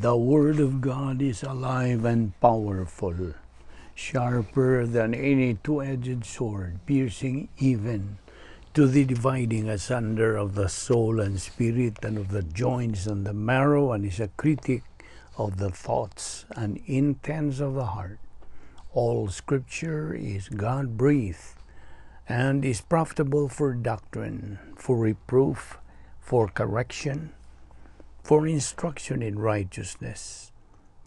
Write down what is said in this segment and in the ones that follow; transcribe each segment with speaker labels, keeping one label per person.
Speaker 1: The Word of God is alive and powerful, sharper than any two-edged sword, piercing even to the dividing asunder of the soul and spirit and of the joints and the marrow, and is a critic of the thoughts and intents of the heart. All Scripture is God-breathed and is profitable for doctrine, for reproof, for correction, for instruction in righteousness,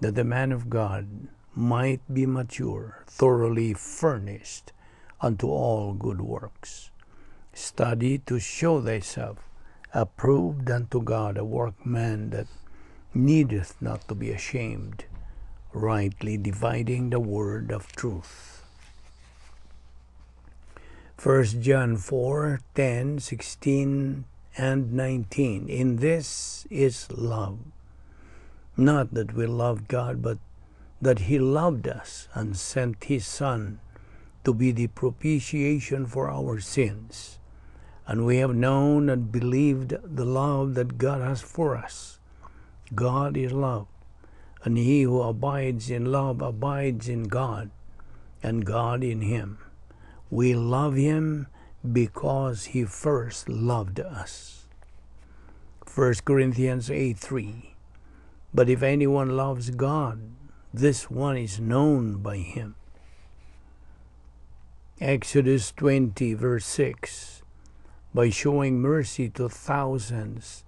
Speaker 1: that the man of God might be mature, thoroughly furnished unto all good works. Study to show thyself approved unto God, a workman that needeth not to be ashamed, rightly dividing the word of truth. 1 John 4:10, 16, and 19. In this is love, not that we loved God, but that He loved us and sent His Son to be the propitiation for our sins. And we have known and believed the love that God has for us. God is love, and he who abides in love abides in God, and God in him. We love him because he first loved us. 1 Corinthians 8:3. But if anyone loves God, this one is known by him. Exodus 20, verse 6. By showing mercy to thousands,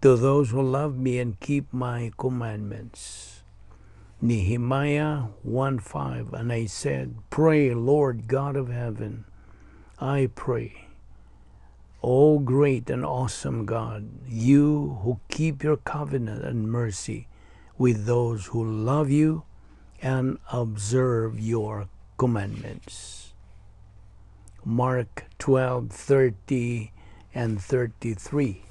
Speaker 1: to those who love me and keep my commandments. Nehemiah 1:5. And I said, Pray, Lord God of heaven, I pray, O great and awesome God, you who keep your covenant and mercy with those who love you and observe your commandments. Mark 12:30 and 33.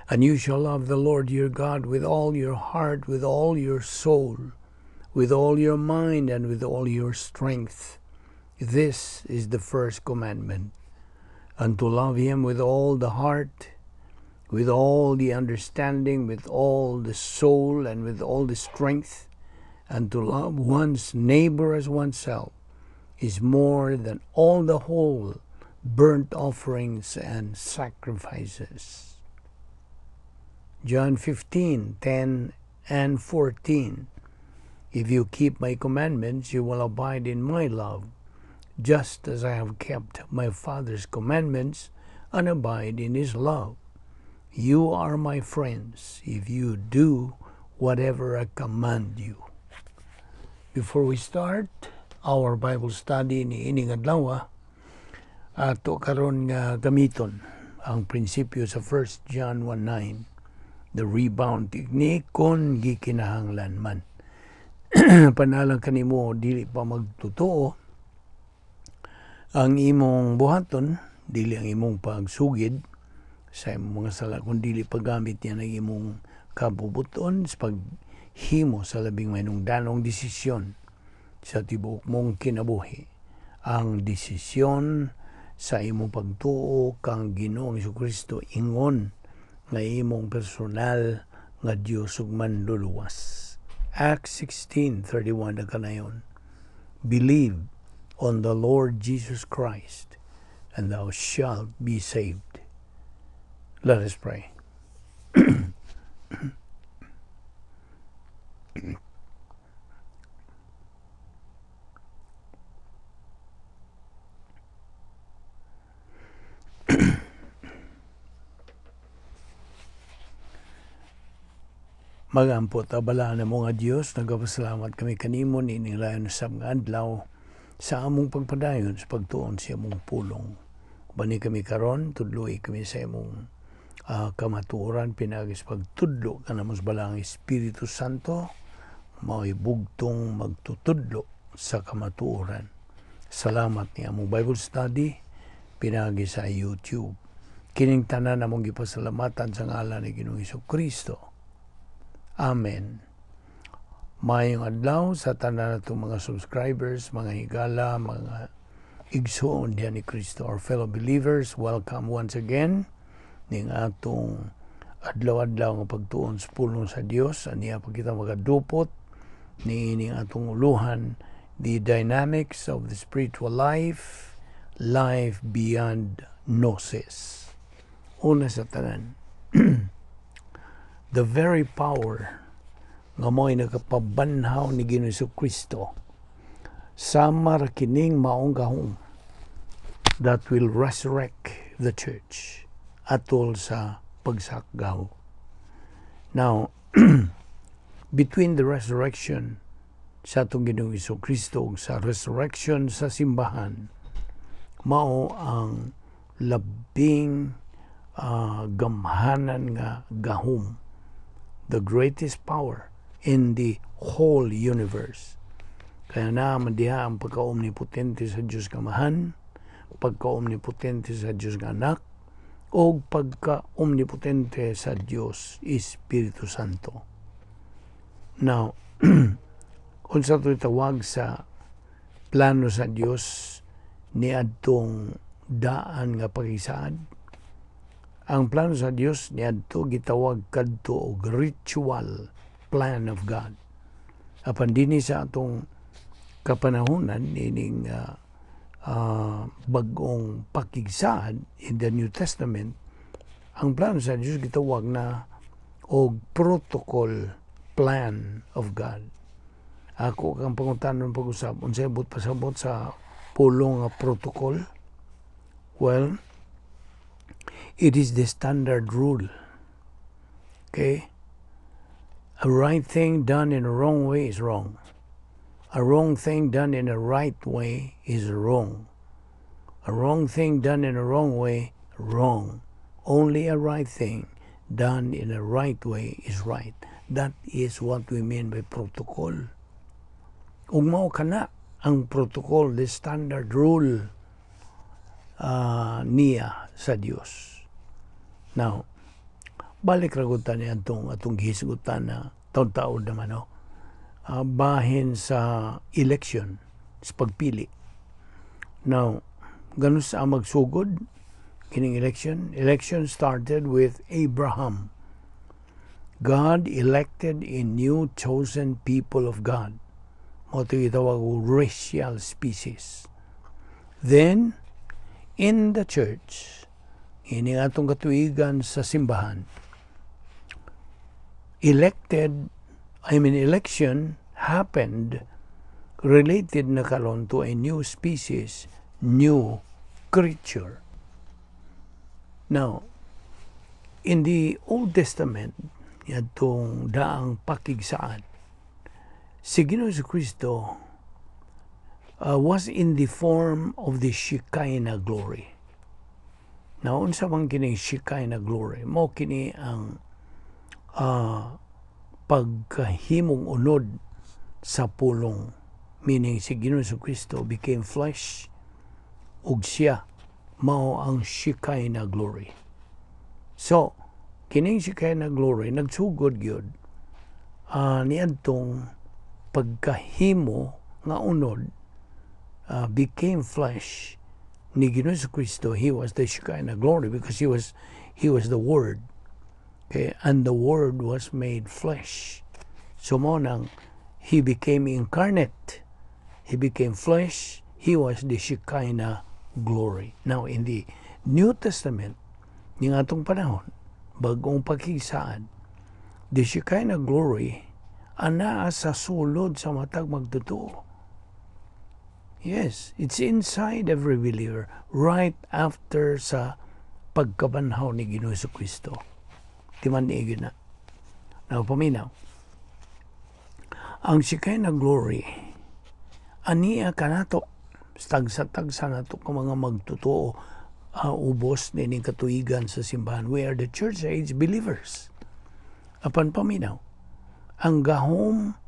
Speaker 1: And you shall love the Lord your God with all your heart, with all your soul, with all your mind, and with all your strength. This is the first commandment. And to love him with all the heart, with all the understanding, with all the soul, and with all the strength, and to love one's neighbor as oneself, is more than all the whole burnt offerings and sacrifices. John 15:10 and 14. If you keep my commandments, you will abide in my love, just as I have kept my Father's commandments and abide in his love. You are my friends if you do whatever I command you. Before we start our Bible study ni ining adlaw, ato karon nga gamiton ang prinsipyo sa 1 John 1:9. The rebound technique kon gikinahanglan man. Panalang kanimo dili pa magtotoo ang imong buhaton, dili ang imong pagsugid sa imong mga sala, kung dili paggamit niya ng imong kabubuton sa paghimo sa labing manungdanong desisyon sa tibuok mong kinabuhi. Ang desisyon sa imong pagtuo kang Ginoong Jesucristo ingon nga imong personal nga Dios ug manluluwas. Acts 16:31 na kanayon. Believe on the Lord Jesus Christ, and thou shalt be saved. Let us pray. Magampot abala na mga Diyos, nagapasalamat kami kanimo nining layon sa mga adlaw sa among pagpadayon sa pagtuon sa among pulong. Bani kami karon, tudloy kami sa among kamatuoran, pinagis pagtudlo ka na mas balang Espiritu Santo, mao'y bugtong magtutudlo sa kamatuoran. Salamat ni among Bible study, pinagis sa YouTube. Kining tanan among gipasalamatan sa ngalan ni Ginoong Jesucristo. Amen. Mayong adlaw sa tanan natong mga subscribers, mga higala, mga igsoon diyan ni Kristo, our fellow believers. Welcome once again ning atong adlaw-adlaw nga pagtuon sa pulong sa Dios, aniya pa kita magadupot ni ining atong uluhan, the dynamics of the spiritual life, life beyond Gnosis. Una sa tanan, the very power nga mo'y nakapabanhaw ni Ginoong Kristo sama ra kining maong gahom that will resurrect the church atol sa pagsakgaw. Now, between the resurrection sa atong Ginoong Kristo ug sa resurrection sa simbahan, mao ang labing gamhanan nga gahom, the greatest power in the whole universe. Kaya naman diha ang pagka-omnipotente sa Diyos Kamahan, pagka-omnipotente sa Diyos nga Anak, o pagka-omnipotente sa Diyos Espiritu Santo. Now, unsa ito tawag sa plano sa Diyos ni adtong daan nga pagisaad? Ang plano sa Diyos ni adto gitawag kadto og ritual plan of God. Apan dinhi sa atong kapanahunan ining bagong pakigsaad in the New Testament, ang plano sa Diyos gitawag na og protocol plan of God. Ako kang pangutanon pag-usap, unsay but pasabot sa pulong nga protocol? Well, it is the standard rule. Okay? A right thing done in a wrong way is wrong. A wrong thing done in a right way is wrong. A wrong thing done in a wrong way, wrong. Only a right thing done in a right way is right. That is what we mean by protocol. Ug mao kana ang protocol, the standard rule niya sa Dios. Now, balik ragutan niya atong gihisgutan na taon-taon naman, no? Bahin sa election, sa pagpili. Now, ganun sa magsugod kining election? Election started with Abraham. God elected a new chosen people of God. Mo ito gitawag racial species. Then, in the church, ini atong katuigan sa simbahan, election happened related na karon to a new species, new creature. Now, in the Old Testament, yadtong daang pakigsaad, si Ginoong Kristo was in the form of the Shekinah glory. Now, unsa man kini Shekinah glory? Mao kini ang pagkahimong unod sa pulong, meaning si Ginoong Kristo became flesh ug siya mao ang Shekinah glory. So kining Shekinah glory nagsugod gyud niadtong pagkahimo nga unod, became flesh ni Ginoong Kristo. He was the Shekinah glory because he was the Word. Okay, and the Word was made flesh. So mo nang he became incarnate. He became flesh. He was the Shekinah glory. Now, in the New Testament, ning atong panahon, bagong pakigsaad, the Shekinah glory anaa sa sulod sa matag magtotoo. Yes, it's inside every believer right after sa pagkabanhaw ni Ginoong Kristo. Timan niigid na. Now, paminaw. Ang Shekinah glory, aniya kanato, tagsa-tagsa nato ka mga magtotoo, ubos nining katuigan sa simbahan. We are the church age believers. Apan paminaw, ang gahom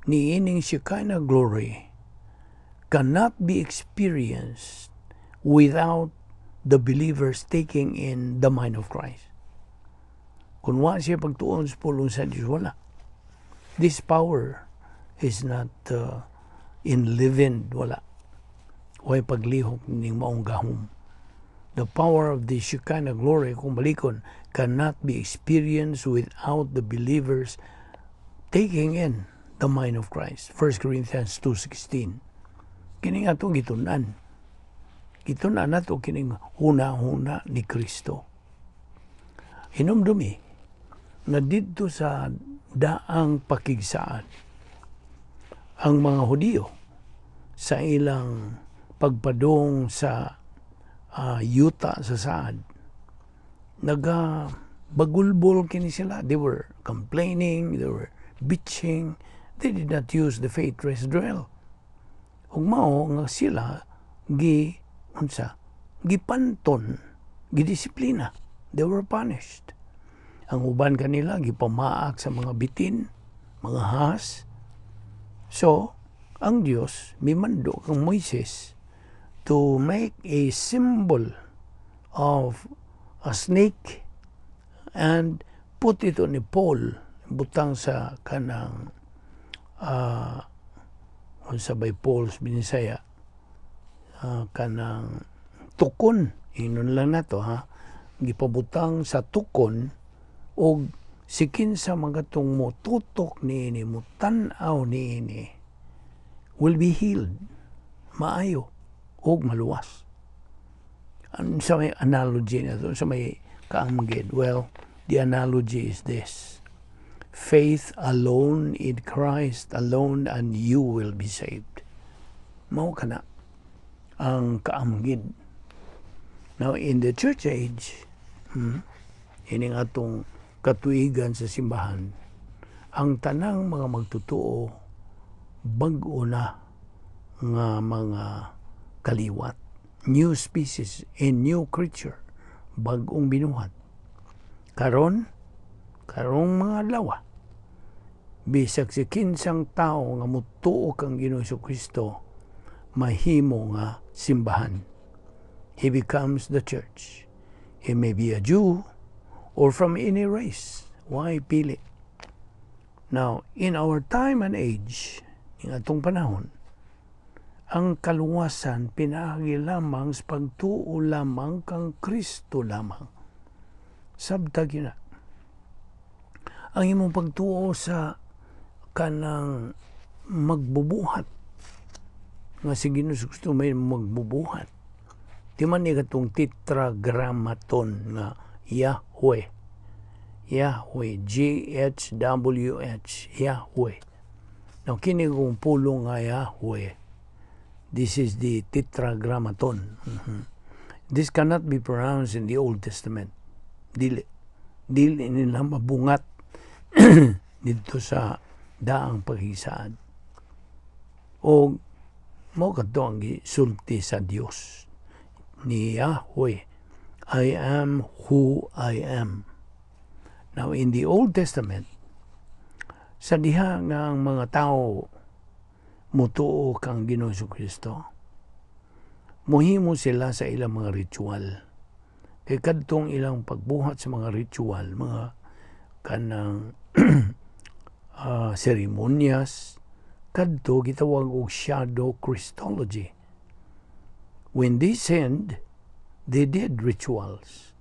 Speaker 1: ni ining Shekinah glory cannot be experienced without the believers taking in the mind of Christ. Kung wa siya pagtuon sa pulong sa Diyos, wala. This power is not enlivened, wala. Way paglihok ning maong gahom. The power of the Shekinah glory, kung balikon, cannot be experienced without the believers taking in the mind of Christ. 1 Corinthians 2:16. Kining atong gitunan. Gitunan nato kining huna-huna ni Kristo. Hinumdumi na dito sa daang pakigsaan ang mga Hudiyo sa ilang pagpadong sa yuta sa saad. Bagulbol kini sila. They were complaining, they were bitching. They did not use the faith to drill. Ug mao nga sila gipanton, gidisiplina. They were punished. Ang uban kanila gipamaak sa mga bitin, mga has. So, ang Dios mimando kang Moises to make a symbol of a snake and put it on a pole, butang sa kanang sabay poles binisaya, kanang tukon, inon lang nato gipabutang sa tukon og sikin sa mga tong motutok niini, mutan-aw niini, will be healed, maayo og maluwas. Sa may analogy na to, sa may kaamgid, well, the analogy is this: faith alone in Christ alone and you will be saved. Mao kana ang kaamgid. Now, in the church age, ining atong katuigan sa simbahan, ang tanang mga magtutuo bag-o na nga mga kaliwat, new species and new creature, bag-ong binuhat. Karong mga lawa, bisag si kinsang tao nga mutuo kang Ginoo Kristo, mahimo nga simbahan. He becomes the church. He may be a Jew or from any race. Why pili? Now, in our time and age, in atong panahon, ang kaluwasan pinaagi lamang sa pagtuo lamang kang Kristo lamang. Sabtag yun na. Ang imong pagtuo sa kanang magbubuhat, nga si Ginoo Kristo may magbubuhat. Di man ni katong tetragrammaton nga Yahweh. Yahweh, G-H-W-H, Yahweh. Now, kini kong pulong nga Yahweh, this is the tetragrammaton. This cannot be pronounced in the Old Testament. Dili nila mabungat dito sa daang paghisaad. O mao kadto ang gisulti sa Dios ni Yahweh, I am who I am. Now, in the Old Testament, sa diha nga ang mga tao mutuo kang Ginoo Kristo, muhimo sila sa ilang mga ritual. Kay kadtong ilang pagbuhat sa mga ritual, mga kanang seremonyas, kadto gitawag og shadow Christology. When they sinned, they did rituals.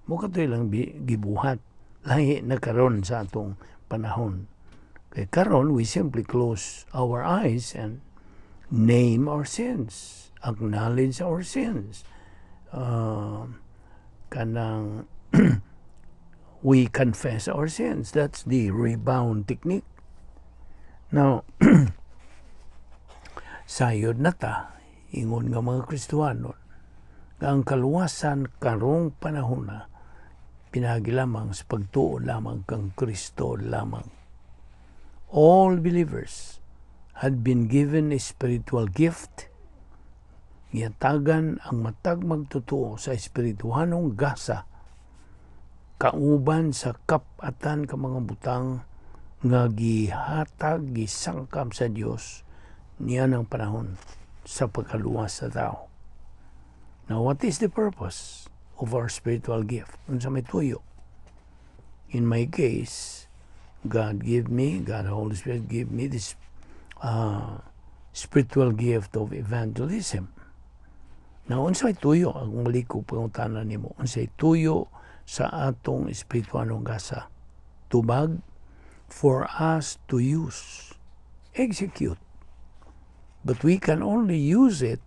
Speaker 1: Mukha ito ilang gibuhat. Lahi na karon sa atong panahon. Kay karon, we simply close our eyes and name our sins. Acknowledge our sins. We confess our sins. That's the rebound technique. Now, sayod na ta, ingon nga mga Kristuhano, ang kaluwasan karong panahon na pinagi lamang sa pagtuo lamang kang Kristo lamang. All believers had been given a spiritual gift. Giyatagan ang matag magtutuo sa espirituhanong gasa, kauban sa kapatan ka mga butang nga gihatag, gisangkam sa Dios niya ng panahon sa pagkaluwas sa tao. Now, what is the purpose of our spiritual gift? Unsa may tuyo? In my case, God the Holy Spirit give me this spiritual gift of evangelism. Na unsay tuyo ang maliko pangutanan nimo, unsay tuyo sa atong espirituhanong gasa? Tubag for us to use, execute. But we can only use it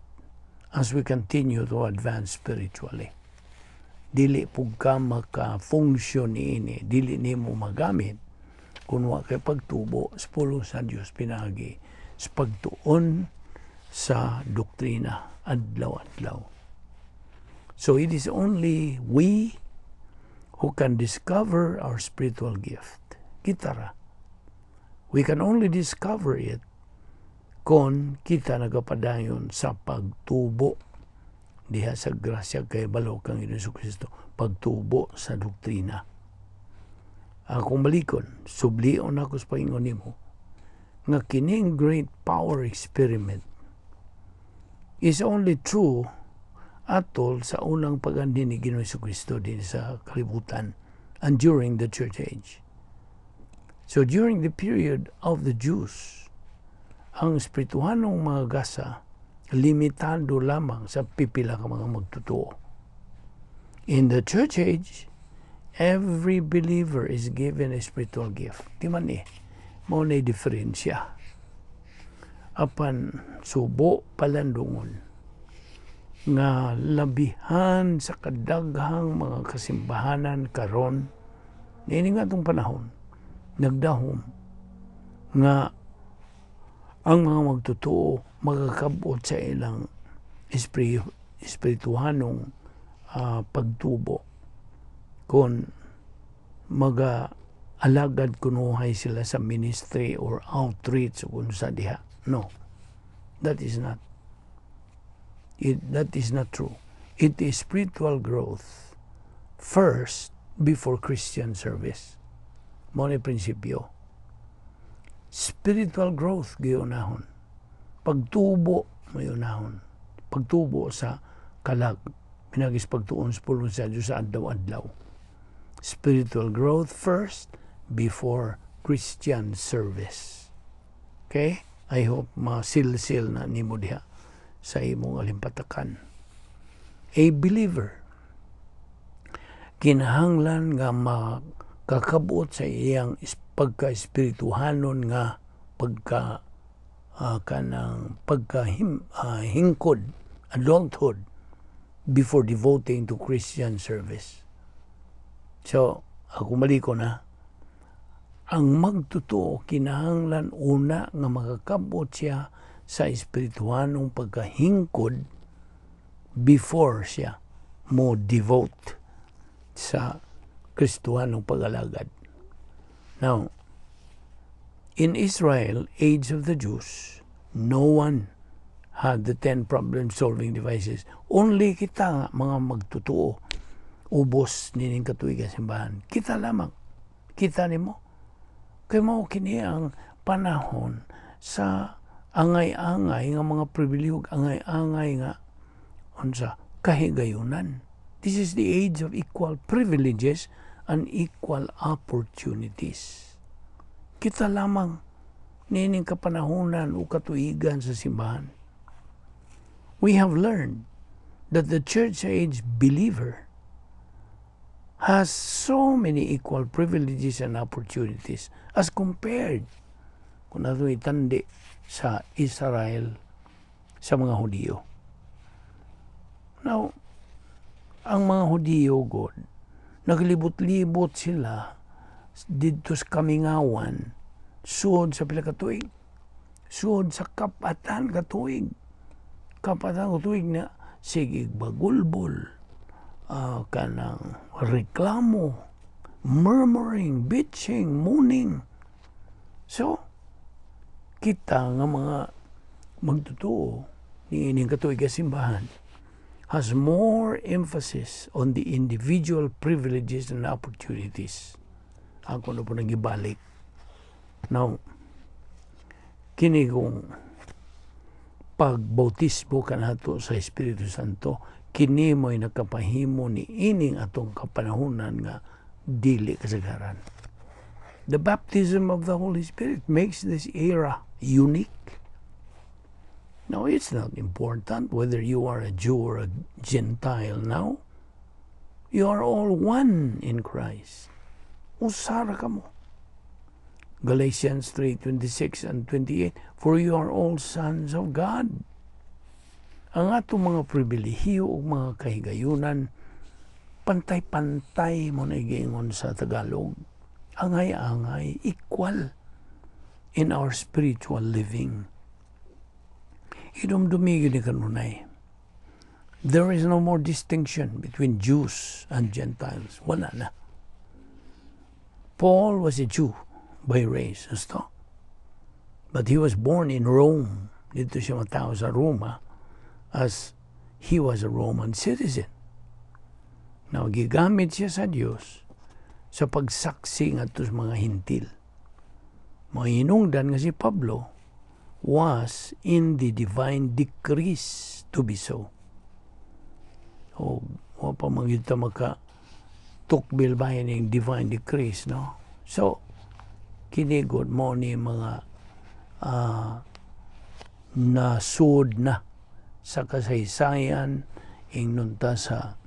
Speaker 1: as we continue to advance spiritually. Dili pug ka maka-function niini, dili nimo magamit kung wa kay pagtubo sa pulong sa Dios pinagi sa pagtuon sa doktrina adlaw-adlaw. So it is only we who can discover our spiritual gift. Kita ra. We can only discover it kung kita nagapadayon sa pagtubo diha sa grasya kay balo kang Hesus Kristo, pagtubo sa doktrina. Akong balikon, sublion ako sa paingon nimo nga kining great power experiment is only true atol sa unang pag-andi ni Ginoong Kristo din sa kalibutan and during the church age. So during the period of the Jews, ang espirituhanong mga gasa limitado lamang sa pipila ka mga magtotoo. In the church age, every believer is given a spiritual gift. Di man mao na diferensya. Apan subo palandungon nga labihan sa kadaghang mga kasimbahanan karon niini nga itong panahon nagdahom nga ang mga magtotoo magkakabot sa ilang espirituhanong pagtubo kung mag-alagad kunuhay sila sa ministry or outreach kung sa diha. No, that is not true. It is spiritual growth first before Christian service. Mao ni prinsipyo. Spiritual growth gayunahon. Pagtubo mayunahon. Pagtubo sa kalag. Pinagis pagtuon sa pulong sa Diyos sa adlaw-adlaw. Spiritual growth first before Christian service. Okay? I hope masil-sil na nimo diha sa imong alimpatakan. A believer kinahanglan nga makakabot sa iyang pagka-espirituhanon nga pagkahingkod, adulthood, before devoting to Christian service. So, ako maliko na, ang magtotoo kinahanglan una nga makakabot siya sa espirituhanong pagkahingkod before siya mo devote sa Kristuhanong pag-alagad. Now, in Israel, age of the Jews, no one had the 10 problem-solving devices. Only kita nga, mga magtotoo, ubos nining katuigan simbahan. Kita lamang. Kita nimo. Kaya mo kini ang panahon sa angay-angay nga mga pribilehog, angay-angay nga unsa kahigayunan. This is the age of equal privileges and equal opportunities. Kita lamang nining kapanahonan o katuigan sa simbahan. We have learned that the church age believer has so many equal privileges and opportunities as compared kung nato itandi sa Israel sa mga Hudiyo. Now, ang mga Hudiyo, God, naglibot-libot sila dito sa kamingawan, suod sa pila katuig, suod sa kapatan katuig na sigig bagulbol, kanang reklamo, murmuring, bitching, mooning. So, kita nga mga magtotoo ni ining katuig simbahan has more emphasis on the individual privileges and opportunities. Ako na po nagibalik. Now, kini kong pagbautismo kanato sa Espiritu Santo, kini mo'y nakapahimo ni ining atong kapanahunan nga dili kasagaran. The baptism of the Holy Spirit makes this era unique. No, it's not important whether you are a Jew or a Gentile now. You are all one in Christ. Usara ka mo. Galatians 3:26 and 28, for you are all sons of God. Ang atong mga pribilehiyo o mga kahigayunan, pantay-pantay mo na igingon sa Tagalog. Angay-angay, equal in our spiritual living. Idumdumigin ni kanunay. There is no more distinction between Jews and Gentiles. Wala na. Paul was a Jew by race. But he was born in Rome. Dito siya matao sa Roma as he was a Roman citizen. Now, gigamit siya sa Diyos sa pagsaksi nga sa mga hintil. Mga hinungdan nga si Pablo was in the divine decrees to be so. O pa magita maka-tukbil bayan ng divine decrees, no? So, kinigod mo ni mga nasud na sa kasaysayan inunta sa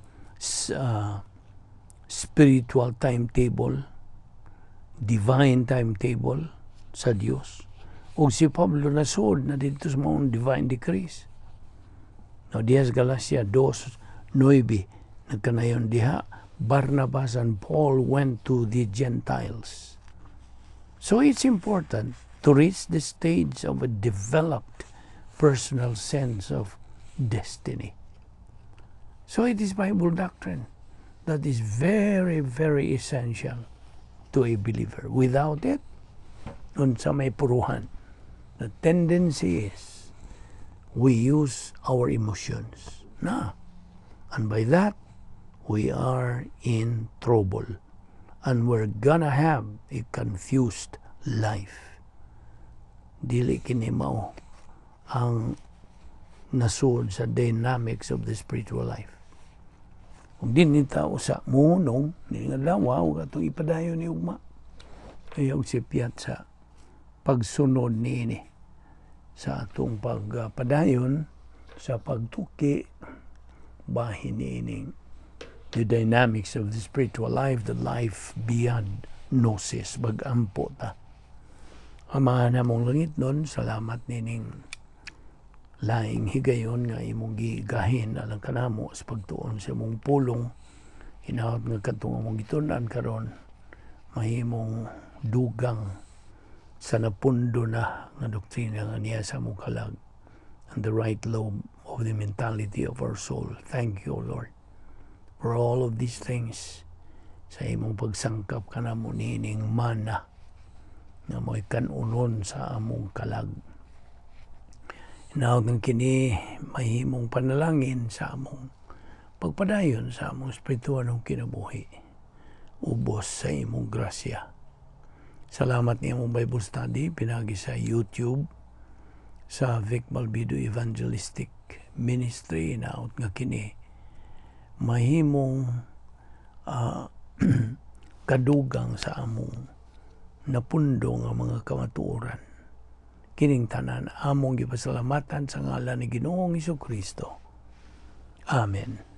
Speaker 1: spiritual timetable, divine timetable sa Dios. O si Pablo nasud na dito sa mga divine decrees. No, dias Galacia 2:9 nagkanayon diha, Barnabas and Paul went to the Gentiles. So it's important to reach the stage of a developed personal sense of destiny. So it is Bible doctrine that is very, very essential to a believer. Without it, unsa may puruhan. The tendency is we use our emotions. And by that, we are in trouble. And we're gonna have a confused life. Dili kini mao ang nasud sa dynamics of the spiritual life. Kung din ni tao sa munong, ningalawaw katong ipadayon ni ugma. Ayaw sipyat sa pagsunod niini sa atong pagpadayon sa pagtuki bahin niining the dynamics of the spiritual life, the life beyond Gnosis, bagampo ta. Amahan namong langit nun, salamat nining laing higayon nga imong gigahin alang kanamo sa pagtuon sa imong pulong. Hinahot nga katong among gitunan karon mahimong dugang sa napundo na nga doktrina nga niya sa mong kalag and the right lobe of the mentality of our soul. Thank you, Lord, for all of these things sa imong pagsangkap kanamo nining mana nga mo'y kanunon sa among kalag. Now, ng kini mahimong panalangin sa among pagpadayon sa among espiritual ng kinabuhi. Ubos sa imong grasya. Salamat niya mong Bible study, pinagi sa YouTube, sa Vic Balbido Evangelistic Ministry, naot nga kini mahimong kadugang sa among napundo nga mga kamatuoran. Kining tanan among gipasalamatan sa ngalan ni Ginoong Hesukristo. Amen.